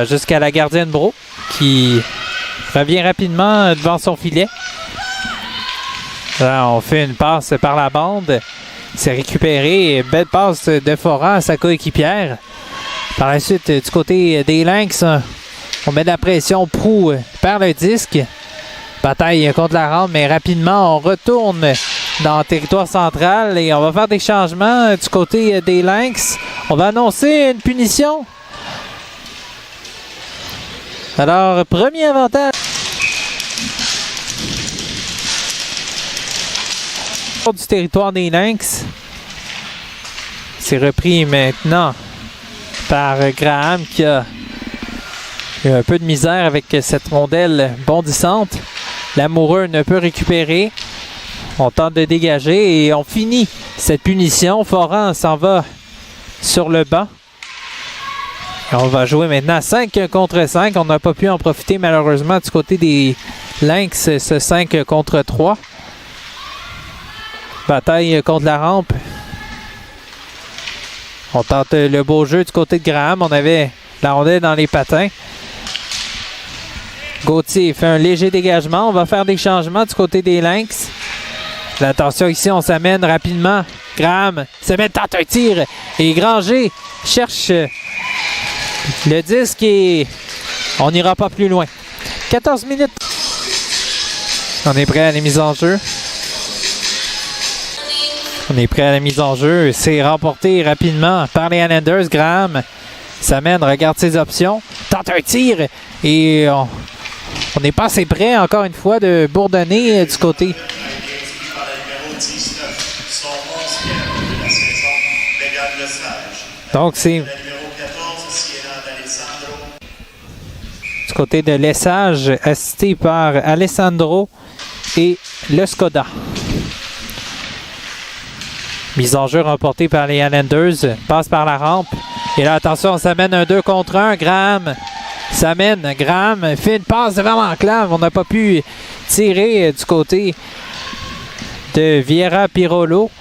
Jusqu'à la gardienne Bro qui revient rapidement devant son filet. Là, on fait une passe par la bande. C'est récupéré. Belle passe de Foran à sa coéquipière. Par la suite, du côté des Lynx, on met de la pression. Prou perd le disque. Bataille contre la rampe, mais rapidement, on retourne dans le territoire central et on va faire des changements du côté des Lynx. On va annoncer une punition. Alors, premier avantage. Du territoire des Lynx. C'est repris maintenant par Graham qui a eu un peu de misère avec cette rondelle bondissante. L'amoureux ne peut récupérer. On tente de dégager et on finit cette punition. Foran s'en va sur le banc. Et on va jouer maintenant 5 contre 5. On n'a pas pu en profiter malheureusement du côté des Lynx, ce 5 contre 3. Bataille contre la rampe. On tente le beau jeu du côté de Graham. On avait la rondelle dans les patins. Gauthier fait un léger dégagement. On va faire des changements du côté des Lynx. Attention ici, on s'amène rapidement. Graham se met, tente un tir. Et Granger cherche le disque et on n'ira pas plus loin. 14 minutes. On est prêt à la mise en jeu. On est prêt à la mise en jeu. C'est remporté rapidement par les Highlanders. Graham s'amène, regarde ses options. Tente un tir et on n'est pas assez prêt, encore une fois, de bourdonner du côté. Donc, c'est du côté de Lesage, assisté par Alessandro et le Skoda. Mise en jeu remportée par les Highlanders. Passe par la rampe. Et là, attention, on s'amène un 2 contre 1. Graham s'amène. Graham fait une passe devant l'enclave. On n'a pas pu tirer du côté de Vieira Pirolo.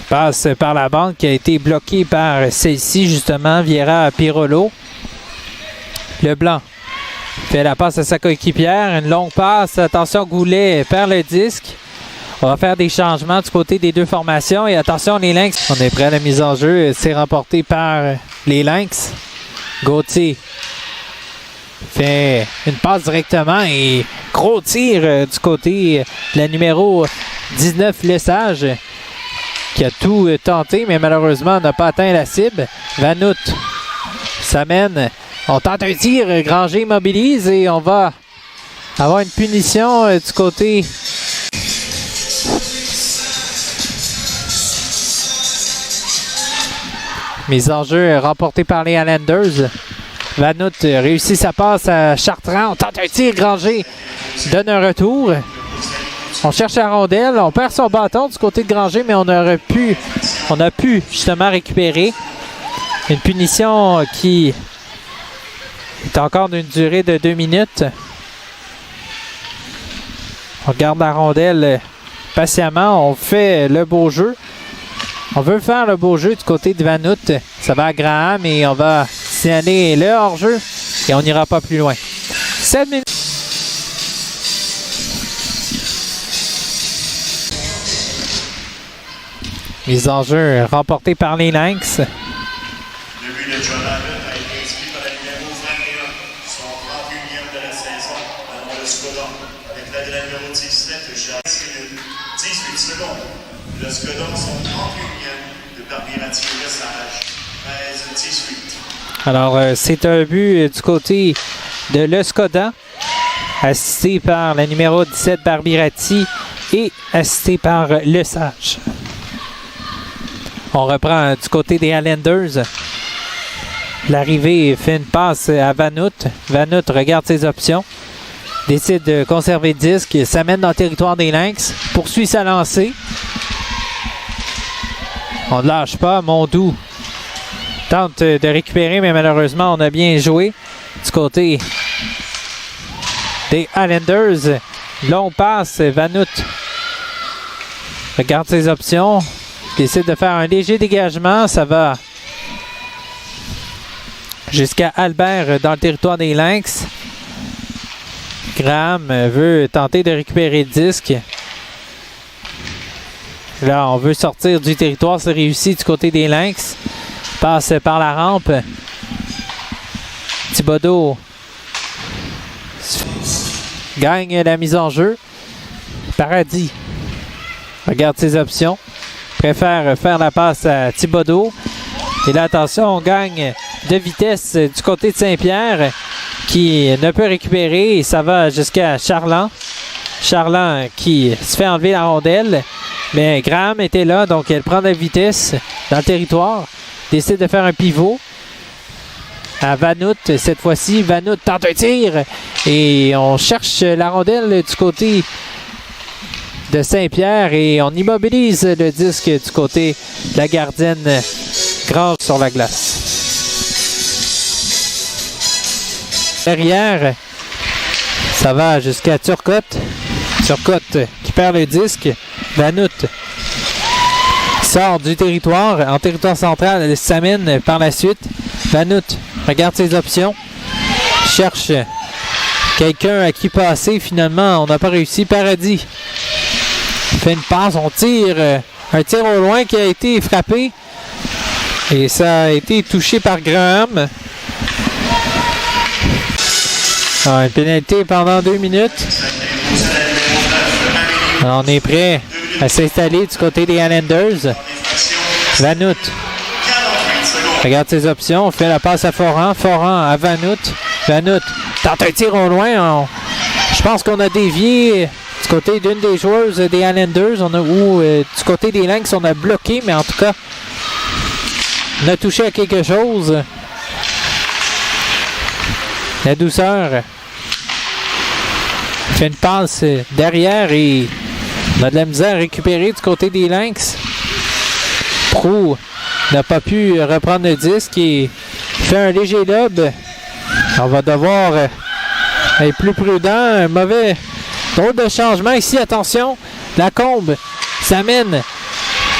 Passe par la bande qui a été bloquée par celle-ci, justement, Vieira Pirolo. Leblanc fait la passe à sa coéquipière. Une longue passe. Attention, Goulet perd le disque. On va faire des changements du côté des deux formations. Et attention, les Lynx. On est prêt à la mise en jeu. C'est remporté par les Lynx. Gauthier fait une passe directement et gros tir du côté de la numéro 19, Lesage, qui a tout tenté, mais malheureusement n'a pas atteint la cible. Vanout s'amène. On tente un tir. Granger mobilise et on va avoir une punition du côté mise en jeu remportée par les Highlanders. Vanout réussit sa passe à Chartrand. On tente un tir. Granger donne un retour. On cherche la rondelle. On perd son bâton du côté de Granger, mais on a pu justement récupérer. Une punition qui est encore d'une durée de 2 minutes. On regarde la rondelle patiemment. On fait le beau jeu. On veut faire le beau jeu du côté de Vanout. Ça va à Graham et on va signaler le hors-jeu et on n'ira pas plus loin. 7 minutes. Mise en jeu remportée par les Lynx. Le but de John Abbott a été inscrit par la numéro 21, son 31e de la saison, dans le Skoda. Avec l'aide de la numéro 17, Jacques, 18 secondes. Le Skoda, son 31e de Barbirati Lesage, 13-18. Alors, c'est un but du côté de le Skoda, assisté par la numéro 17, Barbirati, et assisté par Lesage. On reprend du côté des Highlanders. L'arrivée fait une passe à Vanout. Vanout regarde ses options. Décide de conserver le disque. S'amène dans le territoire des Lynx. Poursuit sa lancée. On ne lâche pas. Mondou tente de récupérer, mais malheureusement, on a bien joué. Du côté des Highlanders. Long passe. Vanout regarde ses options. Décide de faire un léger dégagement. Ça va jusqu'à Albert dans le territoire des Lynx. Graham veut tenter de récupérer le disque. Là, on veut sortir du territoire, c'est réussi du côté des Lynx. Passe par la rampe. Thibodeau gagne la mise en jeu. Paradis regarde ses options. Préfère faire la passe à Thibodeau. Et là, attention, on gagne de vitesse du côté de Saint-Pierre qui ne peut récupérer. Et ça va jusqu'à Charland. Charland qui se fait enlever la rondelle. Mais Graham était là, donc elle prend de la vitesse dans le territoire. Décide de faire un pivot. À Vanout, cette fois-ci, Vanout tente un tir. Et on cherche la rondelle du côté de Saint-Pierre. Et on immobilise le disque du côté de la gardienne Grange sur la glace. Derrière, ça va jusqu'à Turcotte. Turcotte qui perd le disque. Vanout sort du territoire. En territoire central, elle s'amène par la suite. Vanout regarde ses options. Cherche quelqu'un à qui passer. Finalement, on n'a pas réussi. Paradis fait une passe. On tire. Un tir au loin qui a été frappé. Et ça a été touché par Graham. Une pénalité pendant 2 minutes. Alors, on est prêt à s'installer du côté des Islanders. Vanout regarde ses options. On fait la passe à Foran. Foran à Vanout. Vanout tente un tir au loin. Je pense qu'on a dévié du côté d'une des joueuses des Islanders. Du côté des Lynx, on a bloqué, mais en tout cas, on a touché à quelque chose. La douceur fait une passe derrière et on a de la misère à récupérer du côté des Lynx. Proulx n'a pas pu reprendre le disque et fait un léger lob. On va devoir être plus prudent. Un mauvais drôle de changement ici. Attention, Lacombe s'amène.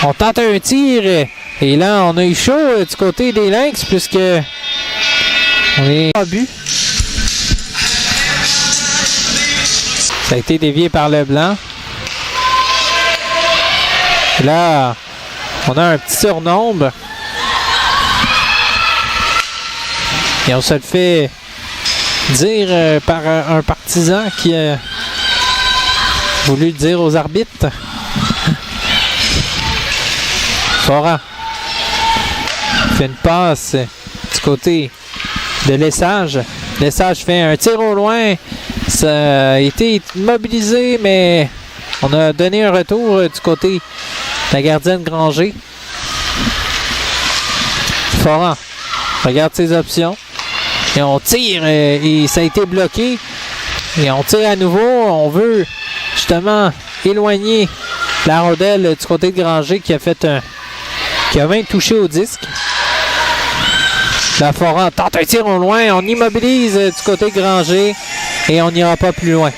On tente un tir. Et là, on a eu chaud du côté des Lynx puisque on est en but. Ça a été dévié par Leblanc. Là, on a un petit surnombre. Et on se le fait dire par un partisan qui a voulu le dire aux arbitres. Foran fait une passe du côté de Lesage. Lesage fait un tir au loin. Ça a été mobilisé, mais on a donné un retour du côté de la gardienne Granger. Foran regarde ses options. Et on tire et ça a été bloqué. Et on tire à nouveau. On veut justement éloigner la rondelle du côté de Granger qui a même touché au disque. La Foran tente un tir au loin. On immobilise du côté de Granger et on n'ira pas plus loin.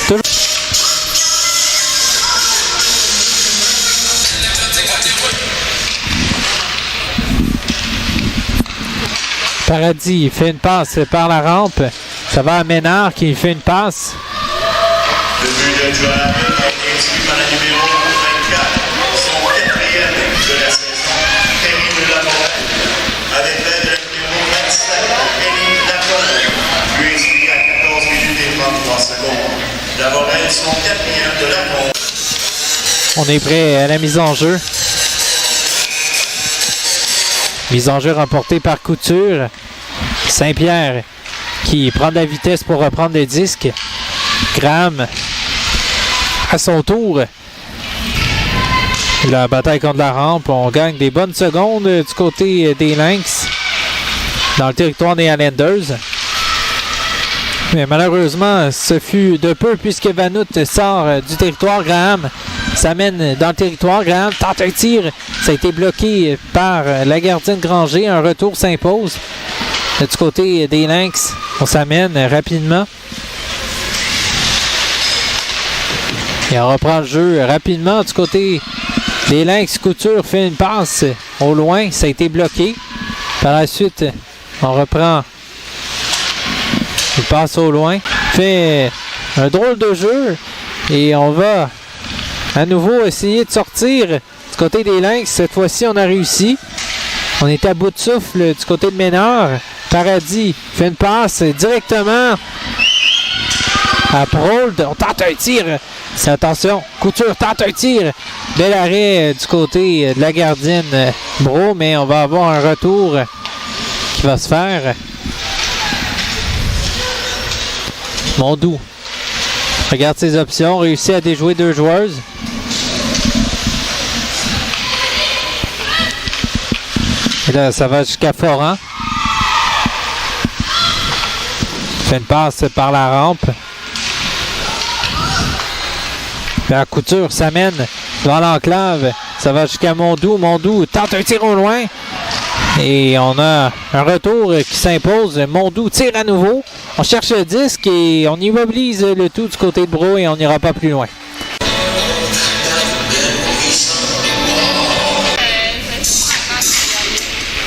Toujours. Paradis fait une passe par la rampe. Ça va à Ménard qui fait une passe. Le but de Johan a été inscrit par la numéro 24, son 4e de la saison, Penny de la Morelle. Avec l'aide de la numéro 27, Penny Laconne, lui inscrit à 14 minutes et 33 secondes. La Morelle, son 4e de la Morelle. On est prêt à la mise en jeu. Mise en jeu remportée par Couture. Saint-Pierre qui prend de la vitesse pour reprendre le disque. Graham à son tour. La bataille contre la rampe. On gagne des bonnes secondes du côté des Lynx dans le territoire des Islanders. Mais malheureusement, ce fut de peu puisque Vanout sort du territoire. Graham s'amène dans le territoire. Graham tente un tir. Ça a été bloqué par la gardienne Granger. Un retour s'impose. Du côté des Lynx, on s'amène rapidement. Et on reprend le jeu rapidement. Du côté des Lynx, Couture fait une passe au loin. Ça a été bloqué. Par la suite, On reprend. Il passe au loin. Fait un drôle de jeu. Et on va à nouveau essayer de sortir du côté des Lynx. Cette fois-ci, on a réussi. On est à bout de souffle du côté de Ménard. Paradis fait une passe directement à Prould. On tente un tir. Attention, Couture tente un tir. Bel arrêt du côté de la gardienne Bro, mais on va avoir un retour qui va se faire. Mondou regarde ses options, réussit à déjouer deux joueuses. Et là, ça va jusqu'à Foran. Fait une passe par la rampe. La Couture s'amène dans l'enclave. Ça va jusqu'à Mondou. Mondou tente un tir au loin. Et on a un retour qui s'impose. Mondou tire à nouveau. On cherche le disque et on immobilise le tout du côté de Bro et on n'ira pas plus loin.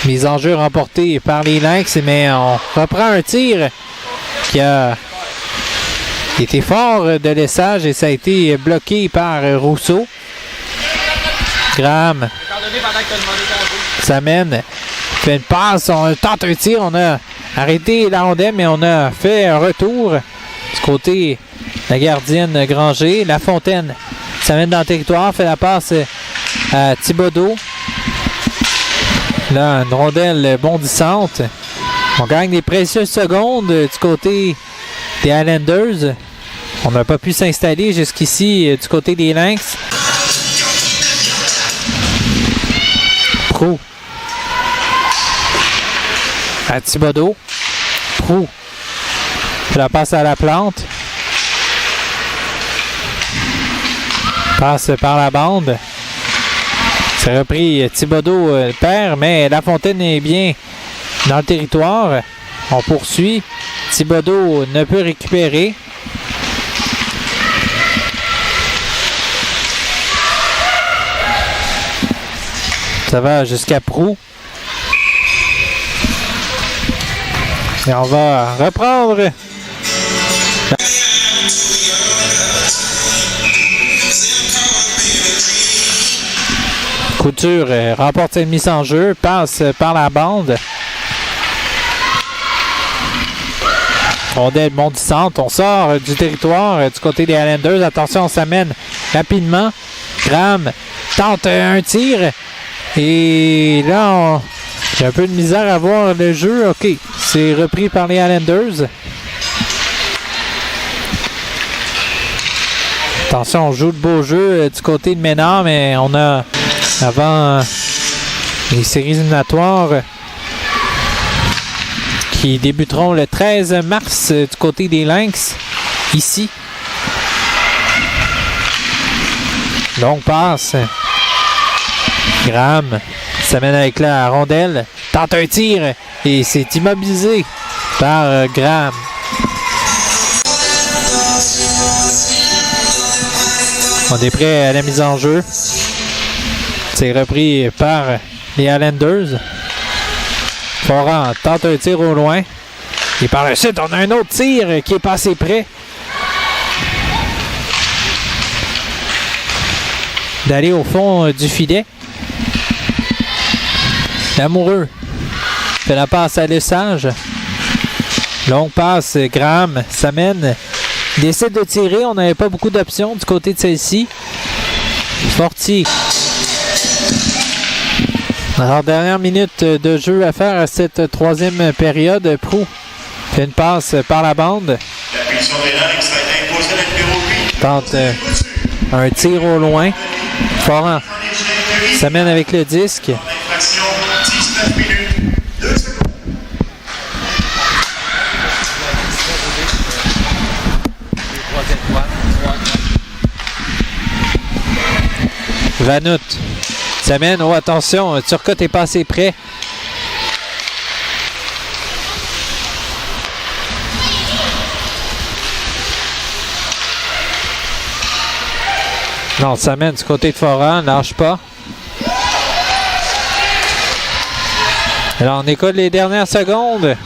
Mise en jeu remportée par les Lynx, mais on reprend un tir qui a été fort de laissage et ça a été bloqué par Rousseau. Graham s'amène, fait une passe, on tente un tir, on a arrêté la rondelle, mais on a fait un retour du côté de la gardienne Granger. La Fontaine s'amène dans le territoire, fait la passe à Thibodeau. Là, une rondelle bondissante. On gagne des précieuses secondes du côté des Highlanders. On n'a pas pu s'installer jusqu'ici du côté des Lynx. Prou. À Thibodeau. Prou. La passe à la plante. Passe par la bande. C'est repris Thibodeau perd, mais La Fontaine est bien dans le territoire. On poursuit. Thibodeau ne peut récupérer. Ça va jusqu'à Prou. Et on va reprendre. Couture remporte cette mise en jeu, passe par la bande. Rondelle bondissante, on sort du territoire du côté des Highlanders. Attention, on s'amène rapidement. Graham tente un tir. Et là, j'ai un peu de misère à voir le jeu. OK, c'est repris par les Highlanders. Attention, on joue le beau jeu du côté de Ménard, mais on a, avant les séries éliminatoires qui débuteront le 13 mars du côté des Lynx, ici. Longue passe. Graham s'amène avec la rondelle, tente un tir et c'est immobilisé par Graham. On est prêt à la mise en jeu. C'est repris par les Highlanders. Foran tente un tir au loin. Et par la suite, on a un autre tir qui est passé près d'aller au fond du filet. Lamoureux fait la passe à Lesage. Longue passe, Graham s'amène. Il décide de tirer. On n'avait pas beaucoup d'options du côté de celle-ci. Fortier. Alors, dernière minute de jeu à faire à cette troisième période. Prou fait une passe par la bande. Tente un tir au loin. Foran s'amène avec le disque. 19 minutes, 2 secondes. Vanout s'amène. Oh, attention, Turcotte est passé près. Non, s'amène du côté de Foran, lâche pas. Alors, on écoute les dernières secondes.